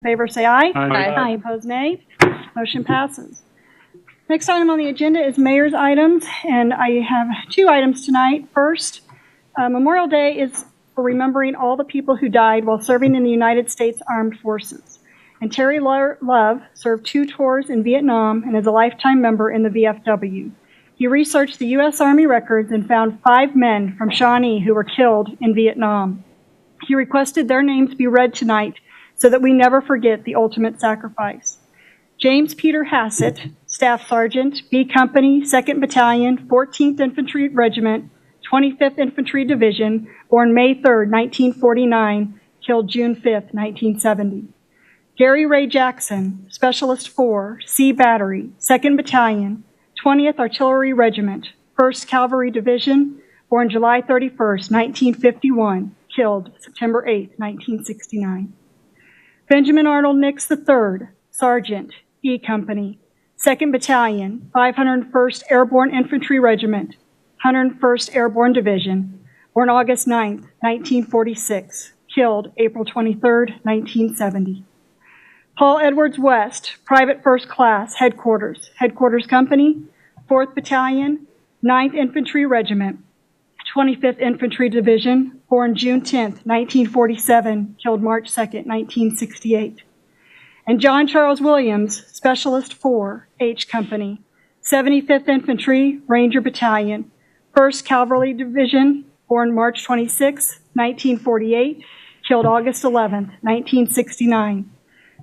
In favor say aye. Aye. Opposed, nay. Motion passes. Next item on the agenda is mayor's items, and I have two items tonight. First, Memorial Day is for remembering all the people who died while serving in the United States Armed Forces. And Terry Love served 2 tours in Vietnam and is a lifetime member in the VFW. He researched the U.S. Army records and found 5 men from Shawnee who were killed in Vietnam. He requested their names be read tonight so that we never forget the ultimate sacrifice. James Peter Hassett, Staff Sergeant, B Company, 2nd Battalion, 14th Infantry Regiment, 25th Infantry Division, born May 3, 1949, killed June 5, 1970. Gary Ray Jackson, Specialist 4, C Battery, 2nd Battalion, 20th Artillery Regiment, 1st Cavalry Division, born July 31, 1951, killed September 8, 1969. Benjamin Arnold Nix III, Sergeant, E Company, 2nd Battalion, 501st Airborne Infantry Regiment, 101st Airborne Division, born August 9, 1946, killed April 23, 1970. Paul Edwards West, Private First Class, Headquarters Company, 4th Battalion, 9th Infantry Regiment, 25th Infantry Division, born June 10, 1947, killed March 2, 1968. And John Charles Williams, Specialist 4, H Company, 75th Infantry, Ranger Battalion, 1st Cavalry Division, born March 26, 1948, killed August 11, 1969.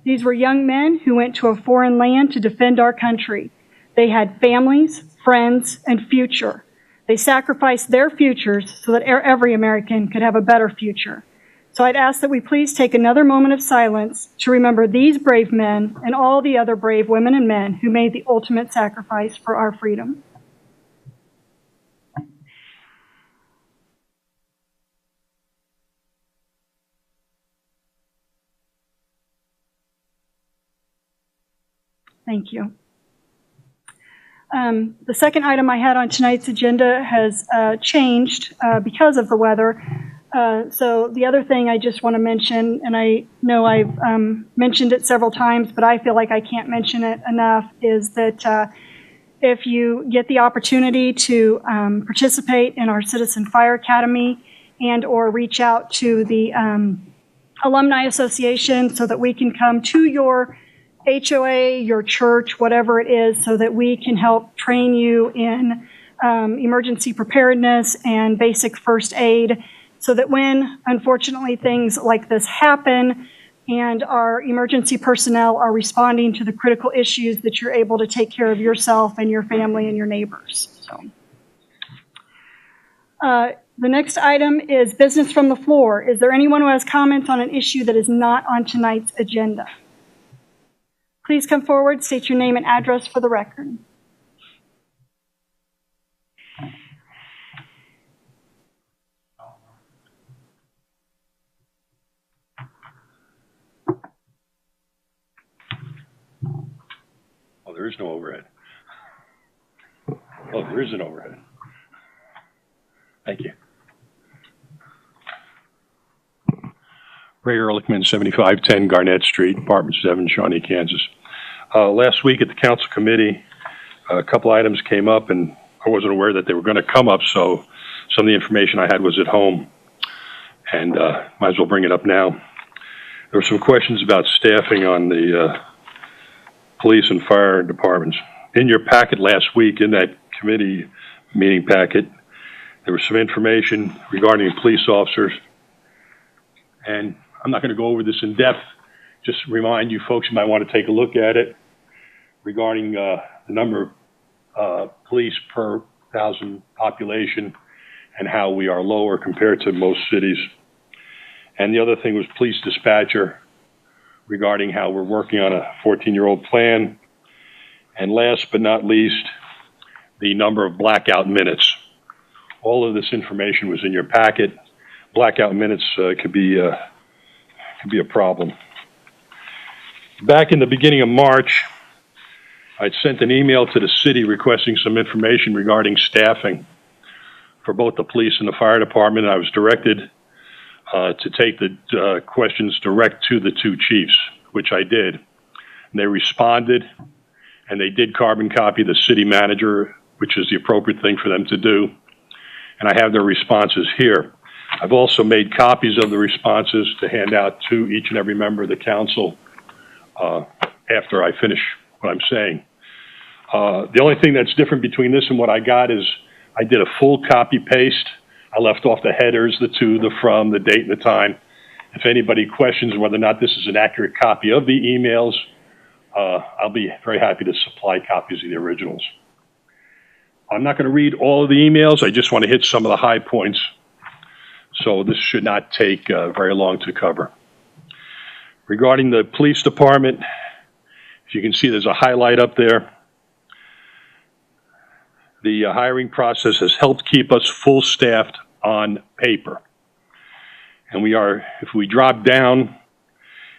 These were young men who went to a foreign land to defend our country. They had families, friends, and future. They sacrificed their futures so that every American could have a better future. So I'd ask that we please take another moment of silence to remember these brave men and all the other brave women and men who made the ultimate sacrifice for our freedom. Thank you. The second item I had on tonight's agenda has changed because of the weather. So the other thing I just want to mention, and I know I've mentioned it several times, but I feel like I can't mention it enough, is that if you get the opportunity to participate in our Citizen Fire Academy and or reach out to the Alumni Association so that we can come to your HOA, your church, whatever it is, so that we can help train you in emergency preparedness and basic first aid, so that when, unfortunately, things like this happen and our emergency personnel are responding to the critical issues, that you're able to take care of yourself and your family and your neighbors. So, the next item is business from the floor. Is there anyone who has comments on an issue that is not on tonight's agenda? Please come forward, state your name and address for the record. Oh, there is no overhead. Oh, there is an overhead. Thank you. Ray Ehrlichman, 7510 Garnett Street, Apartment 7, Shawnee, Kansas. Last week at the council committee, a couple items came up, and I wasn't aware that they were going to come up, so some of the information I had was at home, and might as well bring it up now. There were some questions about staffing on the police and fire departments. In your packet last week, in that committee meeting packet, there was some information regarding police officers, and I'm not going to go over this in depth. Just remind you folks, you might want to take a look at it regarding the number of police per 1,000 population and how we are lower compared to most cities. And the other thing was police dispatcher regarding how we're working on a 14-year-old plan. And last but not least, the number of blackout minutes. All of this information was in your packet. Blackout minutes could be a problem. Back in the beginning of March, I'd sent an email to the city requesting some information regarding staffing for both the police and the fire department. I was directed to take the questions direct to the two chiefs. which I did. And they responded, and they did carbon copy the city manager, which is the appropriate thing for them to do. And I have their responses here. I've also made copies of the responses to hand out to each and every member of the council after I finish what I'm saying. The only thing that's different between this and what I got is I did a full copy paste. I left off the headers, the to, the from, the date, and the time. If anybody questions whether or not this is an accurate copy of the emails, I'll be very happy to supply copies of the originals. I'm not going to read all of the emails. I just want to hit some of the high points. So this should not take very long to cover. Regarding the police department, if you can see, there's a highlight up there. The hiring process has helped keep us full staffed on paper. And we are, if we drop down,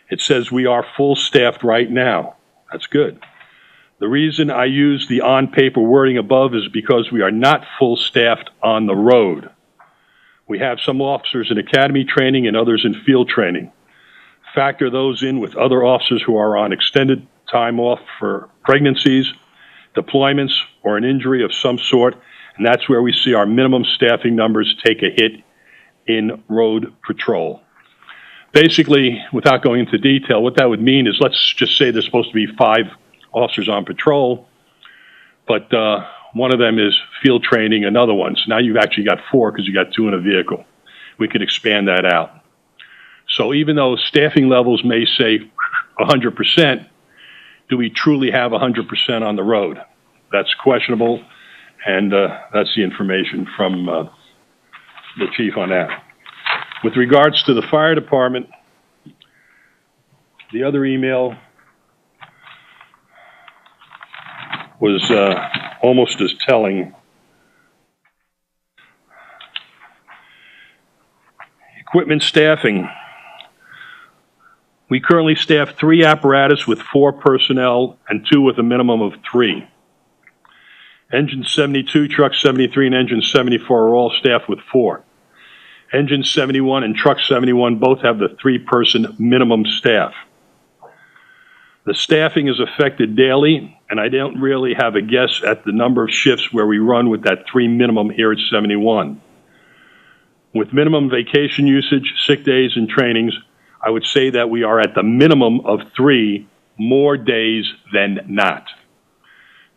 it says we are full staffed right now. That's good. The reason I use the on paper wording above is because we are not full staffed on the road. We have some officers in academy training and others in field training. Factor those in with other officers who are on extended time off for pregnancies, deployments, or an injury of some sort, and that's where we see our minimum staffing numbers take a hit in road patrol. Basically, without going into detail, what that would mean is, let's just say there's supposed to be 5 officers on patrol, but one of them is field training another one. So now you've actually got 4 because you got 2 in a vehicle. We could expand that out. So even though staffing levels may say 100%, do we truly have 100% on the road? That's questionable, and that's the information from the chief on that. With regards to the fire department, the other email was almost as telling. Equipment staffing. We currently staff 3 apparatus with 4 personnel and 2 with a minimum of 3. Engine 72, truck 73, and engine 74 are all staffed with 4. Engine 71 and truck 71 both have the 3-person minimum staff. The staffing is affected daily, and I don't really have a guess at the number of shifts where we run with that 3 minimum here at 71. With minimum vacation usage, sick days, and trainings, I would say that we are at the minimum of 3 more days than not.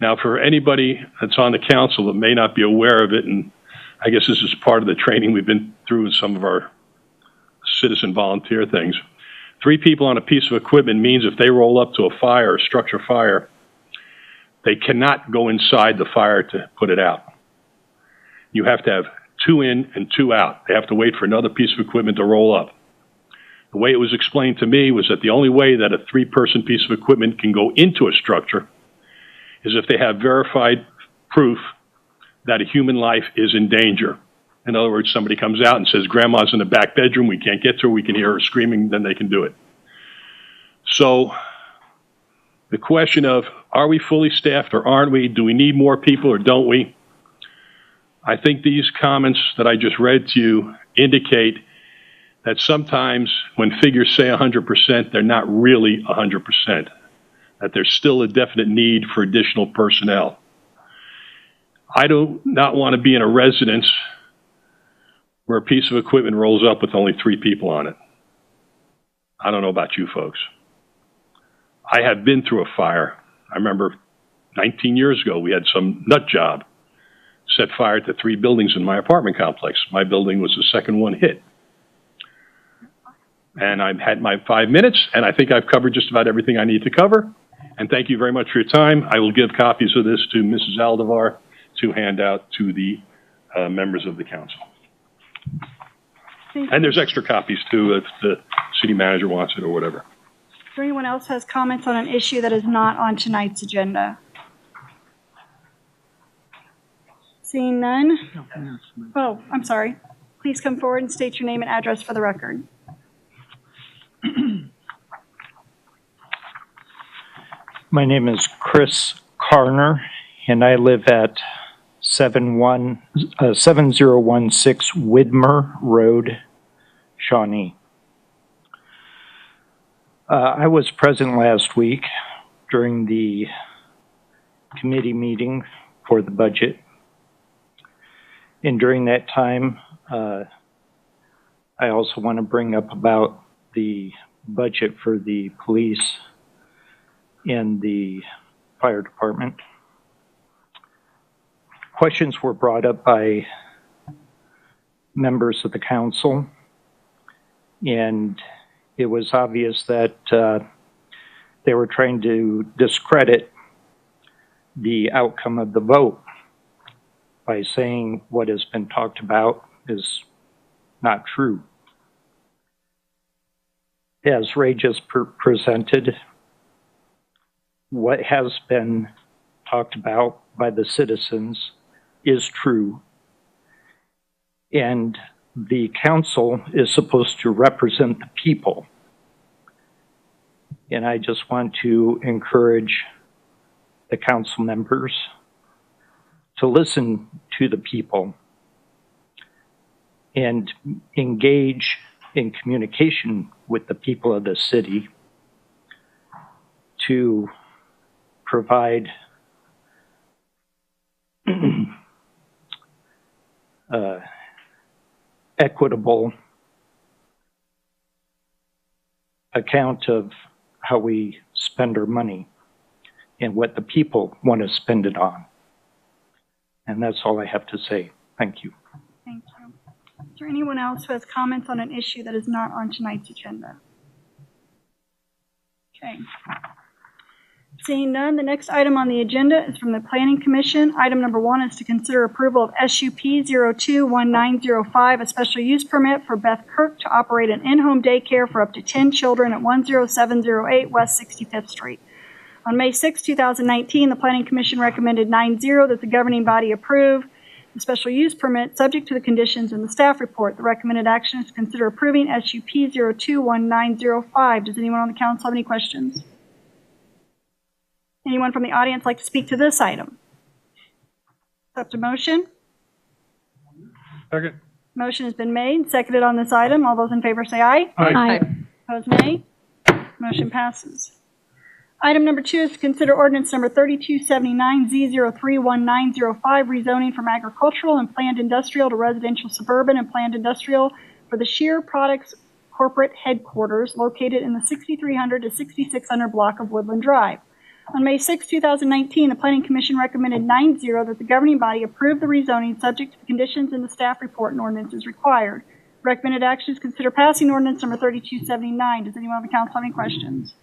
Now, for anybody that's on the council that may not be aware of it, and I guess this is part of the training we've been through with some of our citizen volunteer things, 3 people on a piece of equipment means if they roll up to a fire, a structure fire, they cannot go inside the fire to put it out. You have to have 2 in and 2 out. They have to wait for another piece of equipment to roll up. The way it was explained to me was that the only way that a 3-person piece of equipment can go into a structure is if they have verified proof that a human life is in danger. In other words, somebody comes out and says, Grandma's in the back bedroom, we can't get to her, we can hear her screaming, then they can do it. So the question of, are we fully staffed or aren't we? Do we need more people or don't we? I think these comments that I just read to you indicate that sometimes when figures say 100%, they're not really 100%, that there's still a definite need for additional personnel. I do not want to be in a residence where a piece of equipment rolls up with only 3 people on it. I don't know about you folks. I have been through a fire. I remember 19 years ago, we had some nut job set fire to 3 buildings in my apartment complex. My building was the second one hit. And I've had my 5 minutes, and I think I've covered just about everything I need to cover. And thank you very much for your time. I will give copies of this to Mrs. Aldevar to hand out to the members of the council. And there's extra copies too if the city manager wants it or whatever. Is there anyone else has comments on an issue that is not on tonight's agenda? Seeing none? Oh, I'm sorry. Please come forward and state your name and address for the record. My name is Chris Carner, and I live at 7016 Widmer Road, Shawnee. I was present last week during the committee meeting for the budget. And during that time, I also want to bring up about the budget for the police and the fire department. Questions were brought up by members of the council, and it was obvious that they were trying to discredit the outcome of the vote by saying what has been talked about is not true. As Ray just presented, what has been talked about by the citizens is true, and the council is supposed to represent the people. And I just want to encourage the council members to listen to the people and engage in communication with the people of the city to provide equitable account of how we spend our money and what the people want to spend it on. And that's all I have to say. Thank you. Thank you. Is there anyone else who has comments on an issue that is not on tonight's agenda? Okay. Seeing none, the next item on the agenda is from the Planning Commission. Item number 1 is to consider approval of SUP 021905, a special use permit for Beth Kirk to operate an in-home daycare for up to 10 children at 10708 West 65th Street. On May 6, 2019, the Planning Commission recommended 9-0 that the governing body approve the special use permit subject to the conditions in the staff report. The recommended action is to consider approving SUP 021905. Does anyone on the council have any questions? Anyone from the audience like to speak to this item? Accept a motion? Second. Motion has been made, seconded on this item. All those in favor say aye. Aye. Opposed, nay. Motion passes. Item number 2 is to consider ordinance number 3279Z031905, rezoning from agricultural and planned industrial to residential suburban and planned industrial for the Schier Products corporate headquarters located in the 6300 to 6600 block of Woodland Drive. On May 6, 2019, the Planning Commission recommended 9-0 that the governing body approve the rezoning subject to the conditions in the staff report and ordinance as required. Recommended action is consider passing ordinance number 3279. Does anyone on the council have any questions?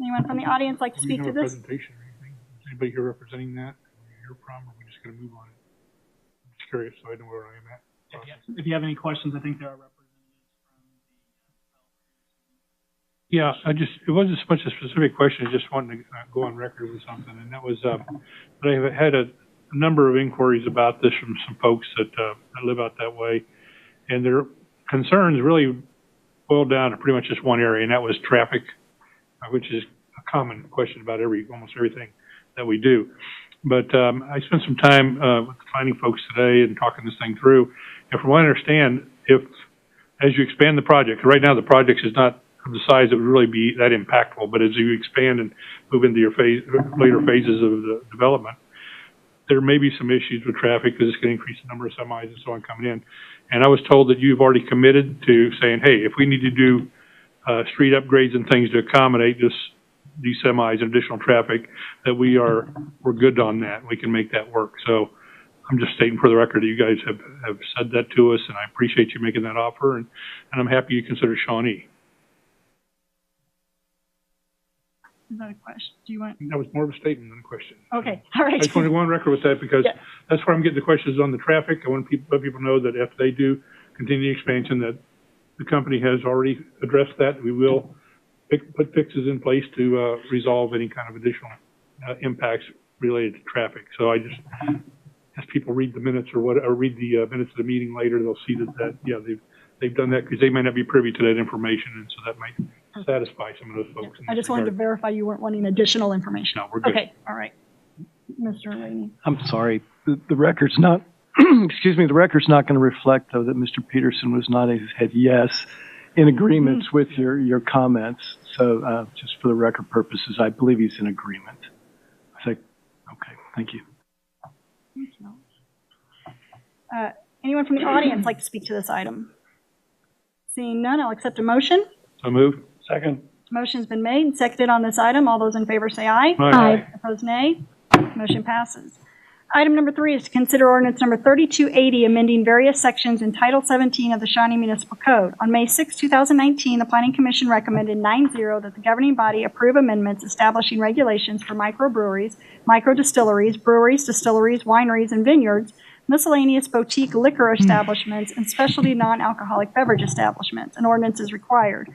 Anyone from the audience like to speak to this? Presentation or anything? Is anybody here representing that? Your problem, or are we just going to move on it? I'm just curious, so I know where I am at. If you have any questions, I think there are representatives from the it wasn't so much a specific question. I just wanted to go on record with something, and that was that I have had a number of inquiries about this from some folks that live out that way, and their concerns really boiled down to pretty much just one area, and that was traffic, which is a common question about almost everything that we do. But I spent some time with the planning folks today and talking this thing through. And from what I understand, as you expand the project, right now the project is not of the size that would really be that impactful, but as you expand and move into your later phases of the development, there may be some issues with traffic because it's going to increase the number of semis and so on coming in. And I was told that you've already committed to saying, hey, if we need to do street upgrades and things to accommodate these semis and additional traffic, that we're good on that. We can make that work. So I'm just stating for the record that you guys have said that to us, and I appreciate you making that offer, and I'm happy you consider Shawnee. Is that a question? Do you want? That was more of a statement than a question. Okay, all right. I just want to go on record with that because that's where I'm getting the questions on the traffic. I want to let people know that if they do continue the expansion, that the company has already addressed that. We will put fixes in place to resolve any kind of additional impacts related to traffic. So I just, as people read the minutes or read the minutes of the meeting later, they'll see that they've done that because they may not be privy to that information, and so that might satisfy some of those folks. I just wanted to verify you weren't wanting additional information. No, we're good. Okay, all right. Mr. Rainey. I'm sorry. The record's not, excuse me, the record's not going to reflect, though, that Mr. Peterson was nodding his head yes. in agreement with your comments. So just for the record purposes, I believe he's in agreement. I think, okay, thank you. Anyone from the audience like to speak to this item? Seeing none, I'll accept a motion. So moved. Second. Motion's been made and seconded on this item. All those in favor say aye. Aye. Opposed, nay. Motion passes. Item number 3 is to consider ordinance number 3280, amending various sections in Title 17 of the Shawnee Municipal Code. On May 6, 2019, the Planning Commission recommended 9-0 that the governing body approve amendments establishing regulations for microbreweries, microdistilleries, breweries, distilleries, wineries, and vineyards, miscellaneous boutique liquor establishments, and specialty non-alcoholic beverage establishments. An ordinance is required.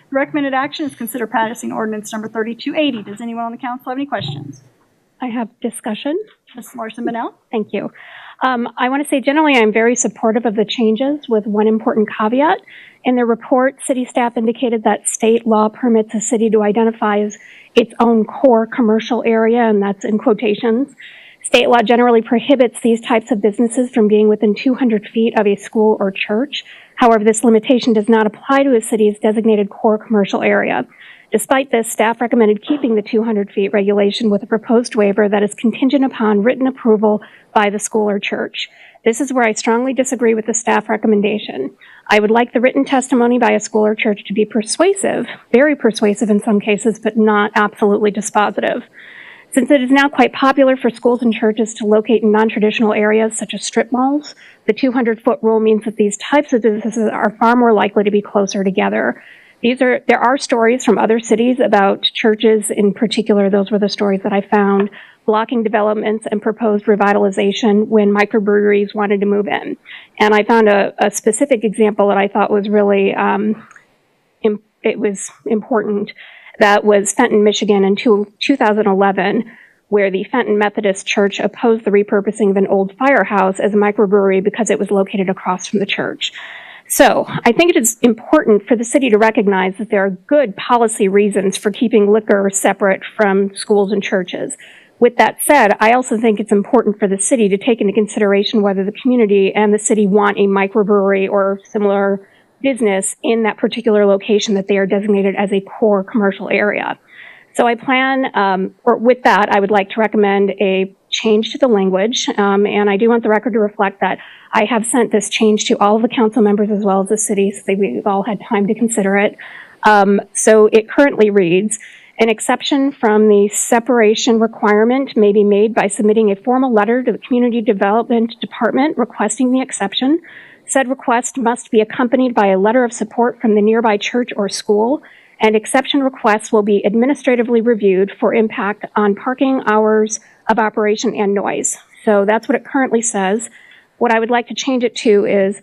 The recommended action is consider passing ordinance number 3280. Does anyone on the council have any questions? I have discussion. Ms. Larson-Bonnell? Thank you. I want to say generally I'm very supportive of the changes with one important caveat. In the report, city staff indicated that state law permits a city to identify as its own core commercial area, and that's in quotations. State law generally prohibits these types of businesses from being within 200 feet of a school or church. However, this limitation does not apply to a city's designated core commercial area. Despite this, staff recommended keeping the 200 feet regulation with a proposed waiver that is contingent upon written approval by the school or church. This is where I strongly disagree with the staff recommendation. I would like the written testimony by a school or church to be persuasive, very persuasive in some cases, but not absolutely dispositive. Since it is now quite popular for schools and churches to locate in non-traditional areas such as strip malls, the 200-foot rule means that these types of businesses are far more likely to be closer together. There are stories from other cities about churches in particular, those were the stories that I found, blocking developments and proposed revitalization when microbreweries wanted to move in. And I found a specific example that I thought was really, it was important. That was Fenton, Michigan in 2011, where the Fenton Methodist Church opposed the repurposing of an old firehouse as a microbrewery because it was located across from the church. So I think it is important for the city to recognize that there are good policy reasons for keeping liquor separate from schools and churches. With that said, I also think it's important for the city to take into consideration whether the community and the city want a microbrewery or similar business in that particular location that they are designated as a core commercial area. So I plan, or with that, I would like to recommend a change to the language, and I do want the record to reflect that I have sent this change to all of the council members as well as the city, so we've all had time to consider it. So it currently reads, an exception from the separation requirement may be made by submitting a formal letter to the Community Development Department requesting the exception. Said request must be accompanied by a letter of support from the nearby church or school, and exception requests will be administratively reviewed for impact on parking hours of operation and noise. So that's what it currently says. What I would like to change it to is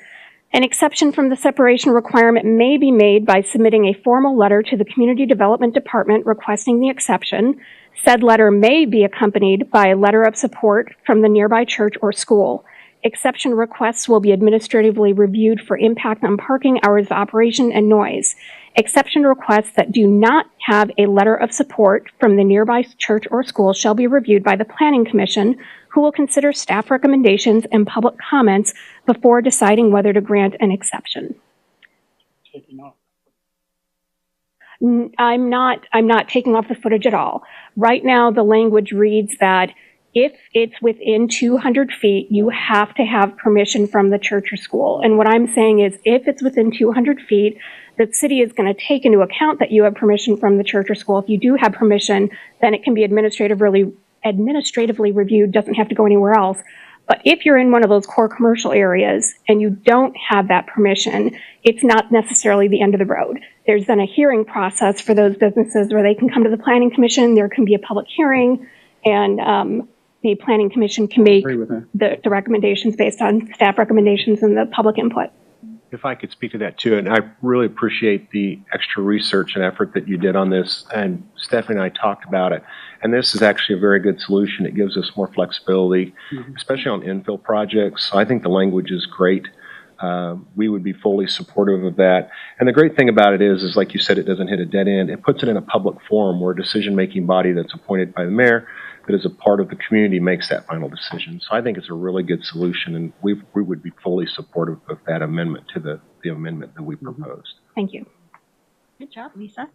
an exception from the separation requirement may be made by submitting a formal letter to the Community Development Department requesting the exception. Said letter may be accompanied by a letter of support from the nearby church or school. Exception requests will be administratively reviewed for impact on parking hours of operation and noise. Exception requests that do not have a letter of support from the nearby church or school shall be reviewed by the Planning Commission, who will consider staff recommendations and public comments before deciding whether to grant an exception. I'm not taking off the footage at all. Right now, the language reads that if it's within 200 feet, you have to have permission from the church or school. And what I'm saying is if it's within 200 feet, the city is going to take into account that you have permission from the church or school. If you do have permission, then it can be administratively reviewed, doesn't have to go anywhere else. But if you're in one of those core commercial areas and you don't have that permission, it's not necessarily the end of the road. There's then a hearing process for those businesses where they can come to the Planning Commission, there can be a public hearing, and the Planning Commission can make the recommendations based on staff recommendations and the public input. If I could speak to that too, and I really appreciate the extra research and effort that you did on this, and Stephanie and I talked about it, and this is actually a very good solution. It gives us more flexibility, especially on infill projects. So I think the language is great. We would be fully supportive of that. And the great thing about it is like you said, it doesn't hit a dead end. It puts it in a public forum where a decision-making body that's appointed by the mayor, that is a part of the community, makes that final decision. So I think it's a really good solution, and we would be fully supportive of that amendment to the amendment that we proposed. Thank you. Good job, Lisa.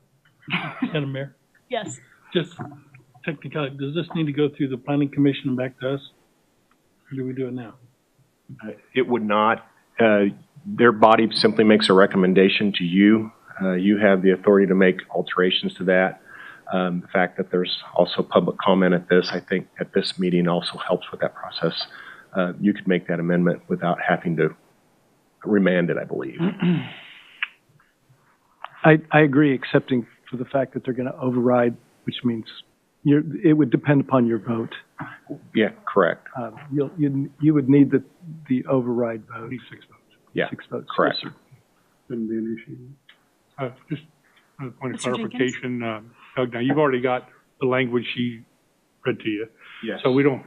Madam Mayor, Yes. just technically, does this need to go through the planning commission and back to us? Or do we do it now? It would not. Their body simply makes a recommendation to you. You have the authority to make alterations to that. The fact that there's also public comment at this, I think at this meeting also helps with that process. You could make that amendment without having to remand it, I believe. I agree, excepting for the fact that they're going to override, which means it would depend upon your vote. Yeah, correct. You would need the override vote. 6 votes. Yeah, 6 votes. correct. Yes, sir. Shouldn't be an issue. Just a point of Mr. clarification, Doug, now you've already got the language she read to you. Yes. So I'm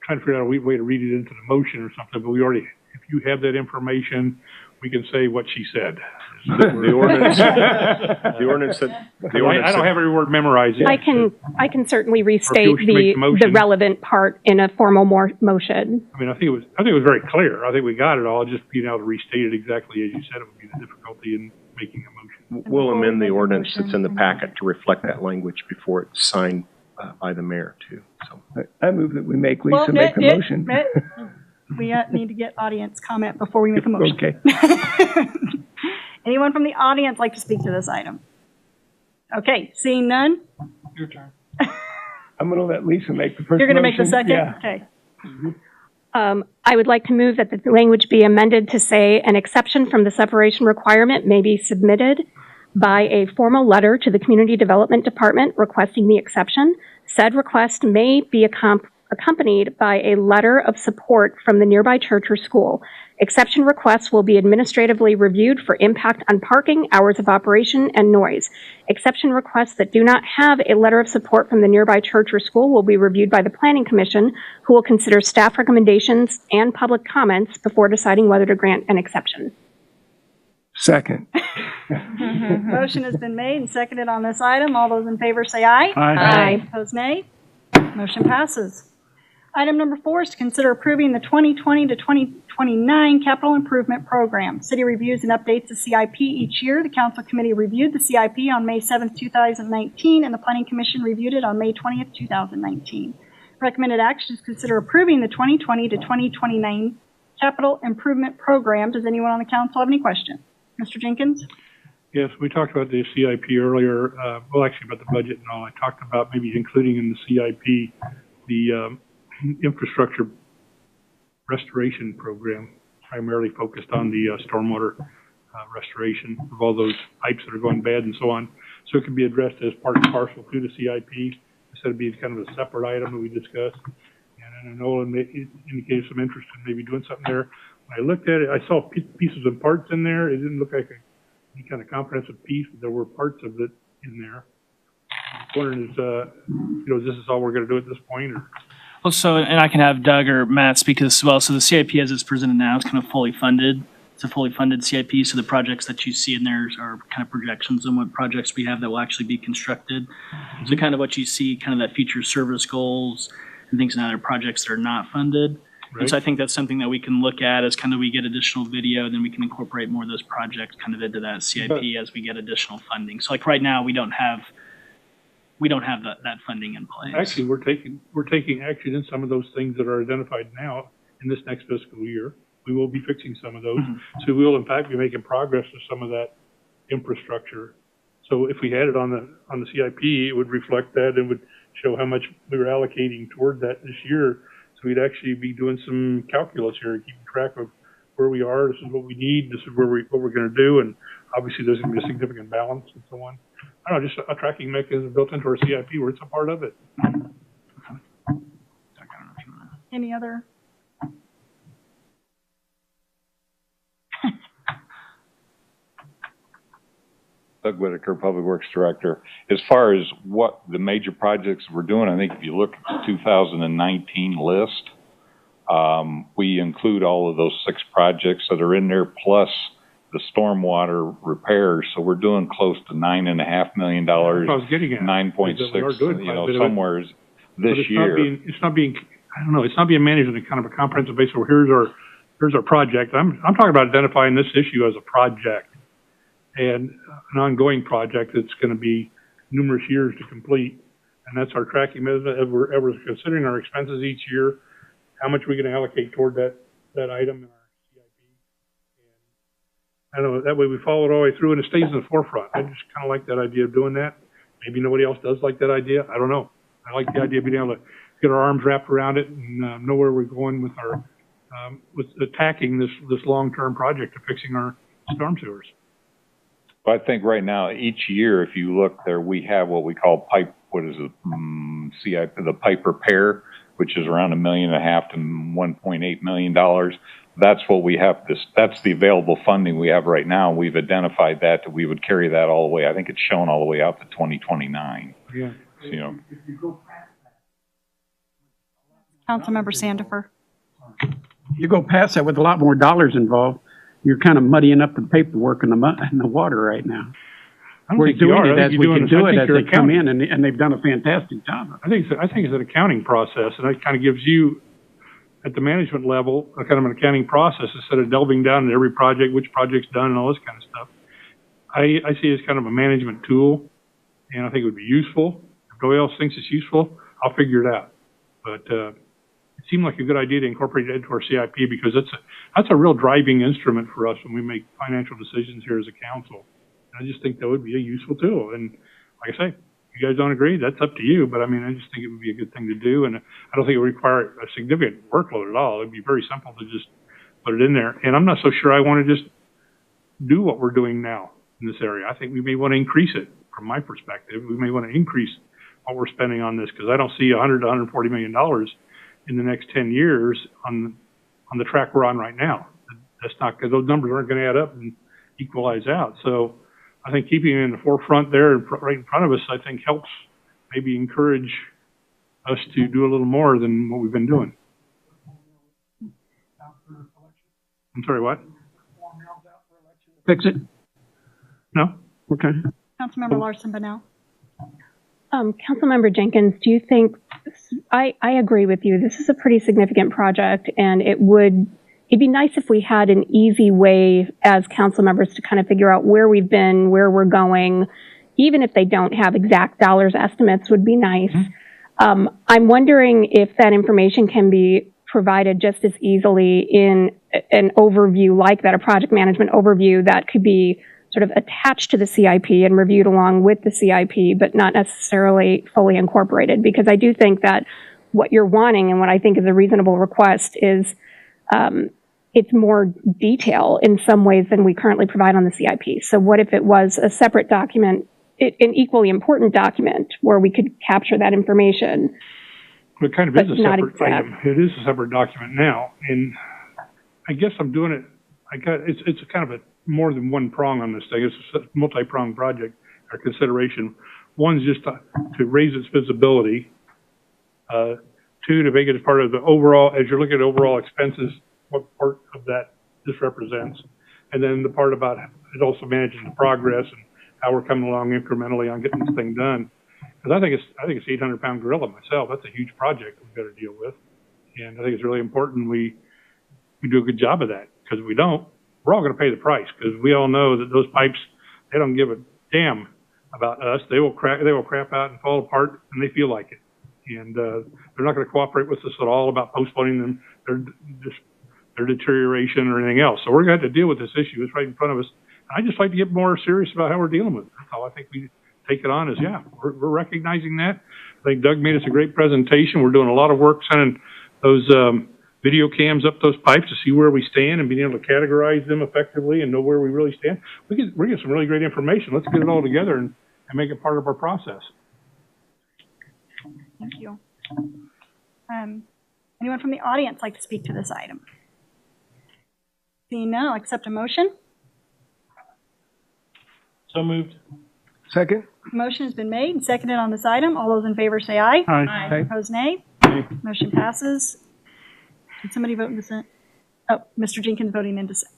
trying to figure out a way to read it into the motion or something, but if you have that information, we can say what she said. The ordinance. I don't have every word memorized. I can certainly restate should make the motion. the relevant part in a formal motion. I mean, I think it was very clear. I think we got it all. Just being able to restate it exactly as you said it would be the difficulty in making a motion. We'll amend the ordinance that's in the packet to reflect that language before it's signed by the mayor too. So I move that we make Lisa make the motion. We need to get audience comment before we make a motion. Okay. Anyone from the audience like to speak to this item? Okay, seeing none? Your turn. I'm going to let Lisa make the first You're going to make the motion. second? Yeah. Okay. I would like to move that the language be amended to say an exception from the separation requirement may be submitted by a formal letter to the Community Development Department requesting the exception. Said request may be accompanied by a letter of support from the nearby church or school. Exception requests will be administratively reviewed for impact on parking, hours of operation, and noise. Exception requests that do not have a letter of support from the nearby church or school will be reviewed by the Planning Commission, who will consider staff recommendations and public comments before deciding whether to grant an exception. Second. Motion has been made and seconded on this item. All those in favor say aye. Aye. Opposed, nay. Motion passes. Item number 4 is to consider approving the 2020 to 2029 capital improvement program. City reviews and updates the CIP each year. The council committee reviewed the CIP on May 7th, 2019, and the planning commission reviewed it on May 20th, 2019. Recommended action is consider approving the 2020 to 2029 capital improvement program. Does anyone on the council have any questions? Mr. Jenkins? Yes, we talked about the CIP earlier. Actually about the budget and all. I talked about maybe including in the CIP the infrastructure restoration program, primarily focused on the stormwater restoration of all those pipes that are going bad and so on. So it can be addressed as part and parcel to the CIP instead of being kind of a separate item that we discussed. And Nolan indicated some interest in maybe doing something there. When I looked at it, I saw pieces and parts in there. It didn't look like any kind of comprehensive piece, but there were parts of it in there. I'm wondering is this is all we're going to do at this point, or? Well, so, and I can have Doug or Matt speak to this as well. So the CIP as it's presented now is kind of fully funded. It's a fully funded CIP. So the projects that you see in there are kind of projections on what projects we have that will actually be constructed. So kind of what you see, kind of that future service goals and things and other projects that are not funded. Right. And so I think that's something that we can look at as kind of we get additional video, then we can incorporate more of those projects kind of into that CIP as we get additional funding. So like right now, we don't have that funding in place. Actually, we're taking action in some of those things that are identified now in this next fiscal year. We will be fixing some of those. Mm-hmm. So we will, in fact, be making progress with some of that infrastructure. So if we had it on the CIP, it would reflect that and would show how much we were allocating toward that this year. So we'd actually be doing some calculus here, keeping track of where we are. This is what we need. This is what we're going to do. And obviously, there's going to be a significant balance and so on. I don't know, just a tracking mechanism built into our CIP where it's a part of it. Any other? Doug Whitaker, Public Works Director. As far as what the major projects we're doing, I think if you look at the 2019 list, we include all of those 6 projects that are in there, plus the stormwater repairs. So we're doing close to $9.5 million. I was getting at 9.6, somewhere this year. It's not being managed in a kind of a comprehensive basis. Where here's our project. I'm talking about identifying this issue as a project. and an ongoing project that's going to be numerous years to complete. And that's our tracking mechanism. As we're considering our expenses each year, how much we're going to allocate toward that item in our CIP. And I don't know, that way we follow it all the way through and it stays in the forefront. I just kind of like that idea of doing that. Maybe nobody else does like that idea. I don't know. I like the idea of being able to get our arms wrapped around it and know where we're going with our with attacking this long-term project of fixing our storm sewers. I think right now, each year, if you look there, we have what we call CIP, the pipe repair, which is around $1.5 million to $1.8 million. That's what we have. That's the available funding we have right now. We've identified that we would carry that all the way. I think it's shown all the way out to 2029. Yeah. So, you know. Councilmember Sandifer. You go past that with a lot more dollars involved, you're kind of muddying up the paperwork and the water right now. We're doing it as we can do it as they come in, and they've done a fantastic job. I think it's an accounting process, and that kind of gives you, at the management level, a kind of an accounting process instead of delving down into every project, which project's done, and all this kind of stuff. I see it as kind of a management tool, and I think it would be useful. If nobody else thinks it's useful, I'll figure it out. But it seemed like a good idea to incorporate it into our CIP because that's a real driving instrument for us when we make financial decisions here as a council. I just think that would be a useful tool. And like I say, if you guys don't agree, that's up to you. But I mean, I just think it would be a good thing to do. And I don't think it would require a significant workload at all. It'd be very simple to just put it in there. And I'm not so sure I want to just do what we're doing now in this area. I think we may want to increase it from my perspective. We may want to increase what we're spending on this because I don't see $100 to $140 million in the next 10 years on the track we're on right now. That's not, because those numbers aren't going to add up and equalize out. So I think keeping it in the forefront there, right in front of us, I think helps maybe encourage us to do a little more than what we've been doing. I'm sorry, what? Fix it? No? Okay. Councilmember Larson Bonnell. Councilmember Jenkins, do you think, I agree with you, this is a pretty significant project, and it'd be nice if we had an easy way as council members to kind of figure out where we've been, where we're going, even if they don't have exact dollars estimates would be nice. Mm-hmm. I'm wondering if that information can be provided just as easily in an overview like that, a project management overview that could be sort of attached to the CIP and reviewed along with the CIP, but not necessarily fully incorporated. Because I do think that what you're wanting and what I think is a reasonable request is it's more detail in some ways than we currently provide on the CIP. So what if it was a separate document, an equally important document where we could capture that information? It kind of is a separate item. It is a separate document now. And I guess I'm doing it, it's a kind of a more than one prong on this thing. It's a multi-pronged project or consideration. One's just to raise its visibility. Two, to make it as part of the overall, as you're looking at overall expenses, what part of that this represents. And then the part about it also manages the progress and how we're coming along incrementally on getting this thing done. Because I think it's 800-pound gorilla myself. That's a huge project we've got to deal with. And I think it's really important we do a good job of that. Because if we don't, we're all going to pay the price. Because we all know that those pipes, they don't give a damn about us. They will crap out and fall apart, and they feel like it. And they're not going to cooperate with us at all about postponing them, their deterioration or anything else. So we're going to have to deal with this issue. It's right in front of us. And I just like to get more serious about how we're dealing with it. That's how I think we take it on. We're recognizing that. I think Doug made us a great presentation. We're doing a lot of work sending those video cams up those pipes to see where we stand and being able to categorize them effectively and know where we really stand. We get some really great information. Let's get it all together and make it part of our process. Thank you. Anyone from the audience like to speak to this item? Seeing none, I'll accept a motion. So moved. Second. Motion has been made and seconded on this item. All those in favor say aye. Aye. Opposed, nay. Motion passes. Did somebody vote in dissent? Oh, Mr. Jenkins voting in dissent.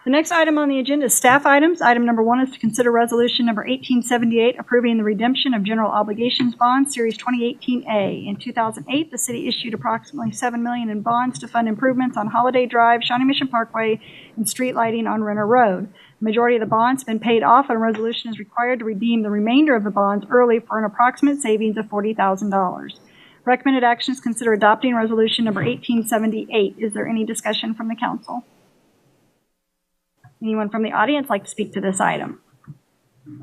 The next item on the agenda is staff items. Item number 1 is to consider resolution number 1878 approving the redemption of general obligations bonds series 2018A. In 2008, the city issued approximately $7 million in bonds to fund improvements on Holiday Drive, Shawnee Mission Parkway, and street lighting on Renner Road. The majority of the bonds have been paid off, and a resolution is required to redeem the remainder of the bonds early for an approximate savings of $40,000. Recommended action is consider adopting resolution number 1878. Is there any discussion from the council? Anyone from the audience like to speak to this item?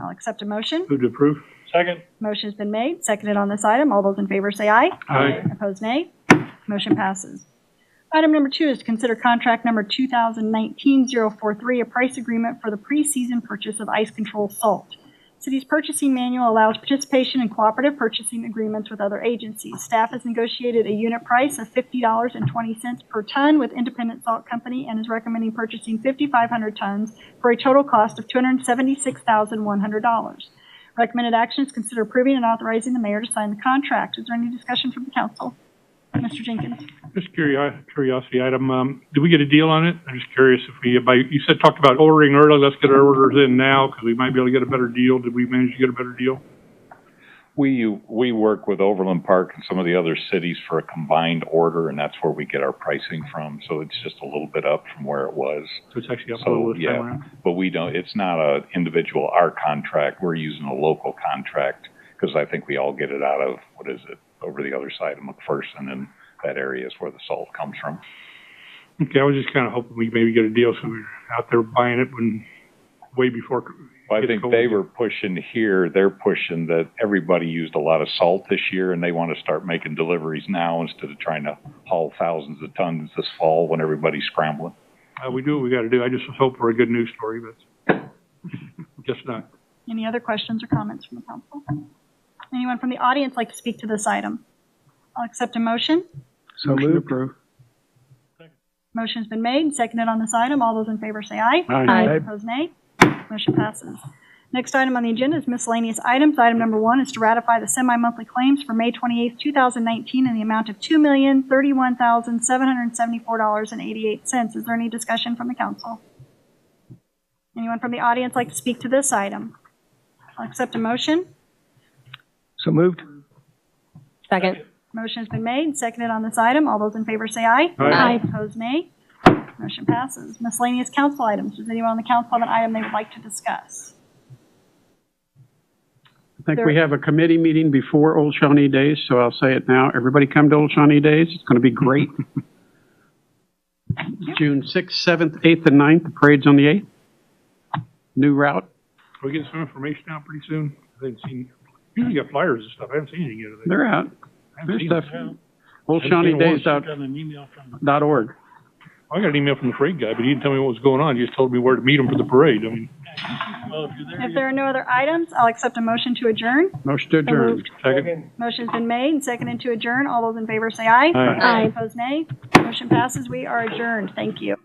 I'll accept a motion. Move to approve. Second. Motion has been made, seconded on this item. All those in favor say aye. Aye. Opposed, nay. Motion passes. Item number 2 is to consider contract number 2019-043, a price agreement for the preseason purchase of ice control salt. City's purchasing manual allows participation in cooperative purchasing agreements with other agencies. Staff has negotiated a unit price of $50.20 per ton with Independent Salt Company and is recommending purchasing 5,500 tons for a total cost of $276,100. Recommended action is consider approving and authorizing the mayor to sign the contract. Is there any discussion from the council? Mr. Jenkins. Just curiosity item. Did we get a deal on it? I'm just curious if we, you said talked about ordering early. Let's get our orders in now because we might be able to get a better deal. Did we manage to get a better deal? We work with Overland Park and some of the other cities for a combined order, and that's where we get our pricing from. So it's just a little bit up from where it was. So it's actually up a little this time around? But we don't. It's not a individual our contract. We're using a local contract because I think we all get it out of over the other side of McPherson, and that area is where the salt comes from. Okay, I was just kind of hoping we maybe get a deal so we're out there buying it way before. Well, I think they were pushing here. They're pushing that everybody used a lot of salt this year, and they want to start making deliveries now instead of trying to haul thousands of tons this fall when everybody's scrambling. We do what we got to do. I just hope for a good news story, but guess not. Any other questions or comments from the council? Anyone from the audience like to speak to this item? I'll accept a motion. So moved. Approve. Motion's been made and seconded on this item. All those in favor say aye. Aye. Opposed, nay. Motion passes. Next item on the agenda is miscellaneous items. Item number 1 is to ratify the semi-monthly claims for May 28, 2019 in the amount of $2,031,774.88. Is there any discussion from the council? Anyone from the audience like to speak to this item? I'll accept a motion. So moved. Second. Motion has been made and seconded on this item. All those in favor say aye. Aye. Opposed, nay. Motion passes. Miscellaneous council items. Does anyone on the council have an item they would like to discuss? I think we have a committee meeting before Old Shawnee Days, so I'll say it now. Everybody come to Old Shawnee Days. It's going to be great. June 6th, 7th, 8th, and 9th. The parade's on the 8th. New route. Will we get some information out pretty soon? I haven't seen. Usually got flyers and stuff. I haven't seen anything yet. They're out. There's stuff. OldShawneeDays.org. I got an email from the freight guy, but he didn't tell me what was going on. He just told me where to meet him for the parade. I mean, if there are no other items, I'll accept a motion to adjourn. Motion to adjourn. Second. Motion's been made and seconded to adjourn. All those in favor say aye. Aye. Opposed, nay. Motion passes. We are adjourned. Thank you.